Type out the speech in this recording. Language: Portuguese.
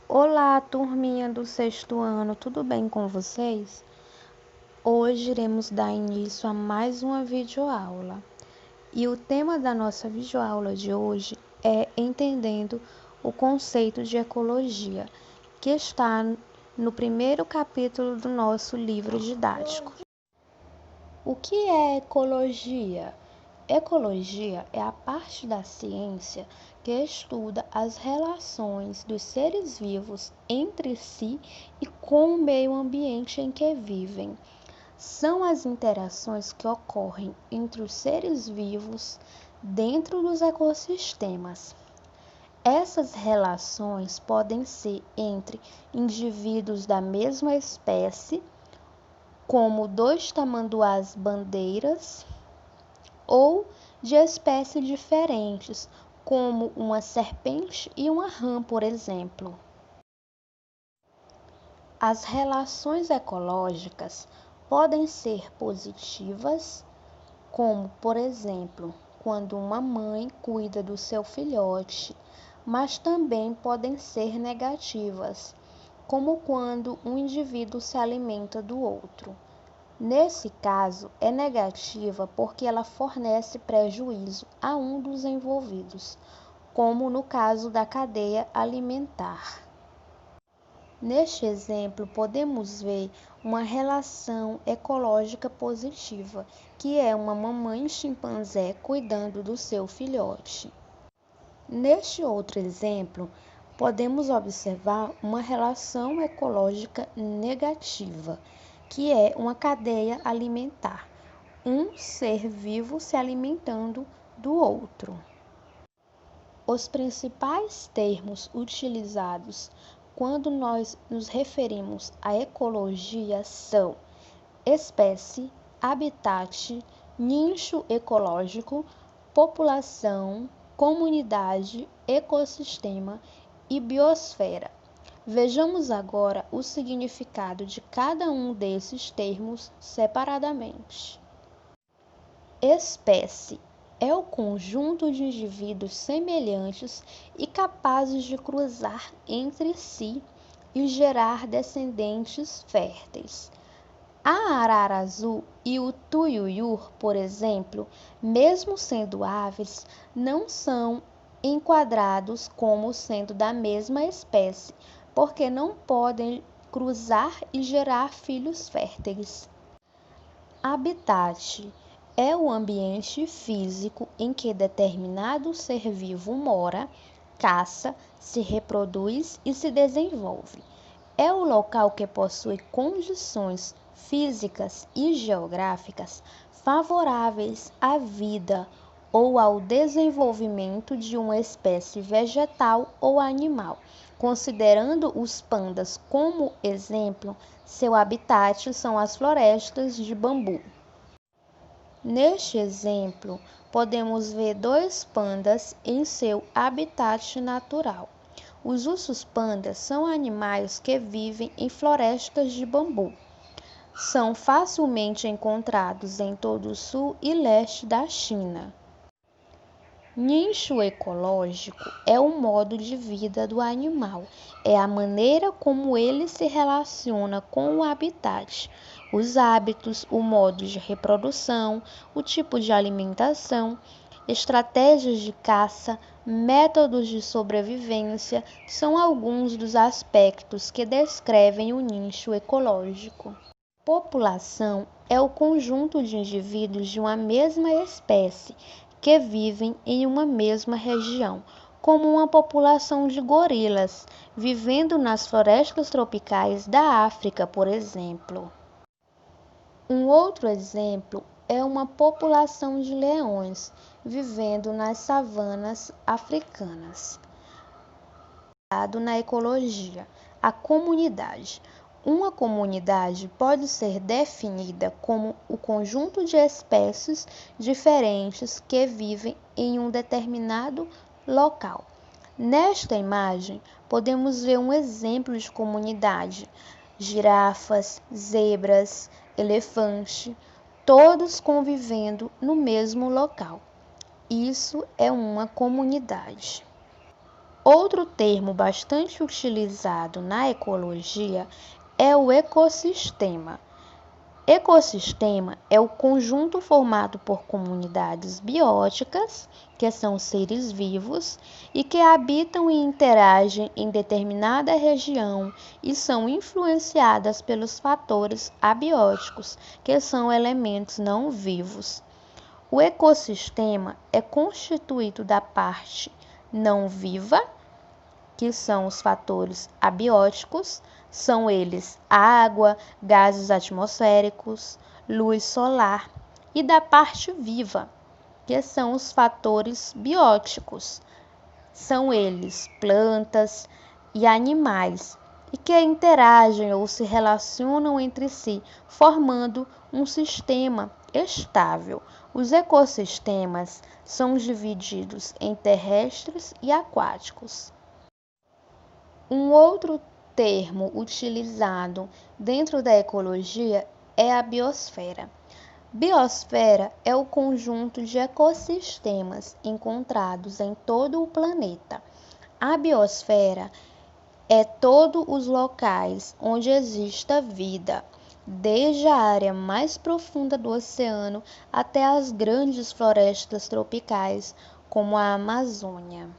Olá, turminha do sexto ano, tudo bem com vocês? Hoje iremos dar início a mais uma videoaula. E o tema da nossa videoaula de hoje é Entendendo o conceito de ecologia, que está no primeiro capítulo do nosso livro didático. O que é ecologia? Ecologia é a parte da ciência que estuda as relações dos seres vivos entre si e com o meio ambiente em que vivem. São as interações que ocorrem entre os seres vivos dentro dos ecossistemas. Essas relações podem ser entre indivíduos da mesma espécie, como dois tamanduás-bandeiras, ou de espécies diferentes, como uma serpente e uma rã, por exemplo. As relações ecológicas podem ser positivas, como, por exemplo, quando uma mãe cuida do seu filhote, mas também podem ser negativas, como quando um indivíduo se alimenta do outro. Nesse caso, é negativa porque ela fornece prejuízo a um dos envolvidos, como no caso da cadeia alimentar. Neste exemplo, podemos ver uma relação ecológica positiva, que é uma mamãe chimpanzé cuidando do seu filhote. Neste outro exemplo, podemos observar uma relação ecológica negativa, que é uma cadeia alimentar, um ser vivo se alimentando do outro. Os principais termos utilizados quando nós nos referimos à ecologia são espécie, habitat, nicho ecológico, população, comunidade, ecossistema e biosfera. Vejamos agora o significado de cada um desses termos separadamente. Espécie é o conjunto de indivíduos semelhantes e capazes de cruzar entre si e gerar descendentes férteis. A arara azul e o tuiuiu, por exemplo, mesmo sendo aves, não são enquadrados como sendo da mesma espécie, porque não podem cruzar e gerar filhos férteis. Habitat é o ambiente físico em que determinado ser vivo mora, caça, se reproduz e se desenvolve. É o local que possui condições físicas e geográficas favoráveis à vida ou ao desenvolvimento de uma espécie vegetal ou animal. Considerando os pandas como exemplo, seu habitat são as florestas de bambu. Neste exemplo, podemos ver dois pandas em seu habitat natural. Os ursos pandas são animais que vivem em florestas de bambu. São facilmente encontrados em todo o sul e leste da China. Nicho ecológico é o modo de vida do animal, é a maneira como ele se relaciona com o habitat, os hábitos, o modo de reprodução, o tipo de alimentação, estratégias de caça, métodos de sobrevivência são alguns dos aspectos que descrevem o nicho ecológico. População é o conjunto de indivíduos de uma mesma espécie que vivem em uma mesma região, como uma população de gorilas vivendo nas florestas tropicais da África, por exemplo. Um outro exemplo é uma população de leões vivendo nas savanas africanas. Na ecologia, a comunidade. Uma comunidade pode ser definida como o conjunto de espécies diferentes que vivem em um determinado local. Nesta imagem, podemos ver um exemplo de comunidade: girafas, zebras, elefante, todos convivendo no mesmo local. Isso é uma comunidade. Outro termo bastante utilizado na ecologia é o ecossistema. Ecossistema é o conjunto formado por comunidades bióticas, que são seres vivos e que habitam e interagem em determinada região e são influenciadas pelos fatores abióticos, que são elementos não vivos. O ecossistema é constituído da parte não viva, que são os fatores abióticos, são eles água, gases atmosféricos, luz solar, e da parte viva, que são os fatores bióticos, são eles plantas e animais, e que interagem ou se relacionam entre si, formando um sistema estável. Os ecossistemas são divididos em terrestres e aquáticos. Um outro termo utilizado dentro da ecologia é a biosfera. Biosfera é o conjunto de ecossistemas encontrados em todo o planeta. A biosfera é todos os locais onde exista vida, desde a área mais profunda do oceano até as grandes florestas tropicais, como a Amazônia.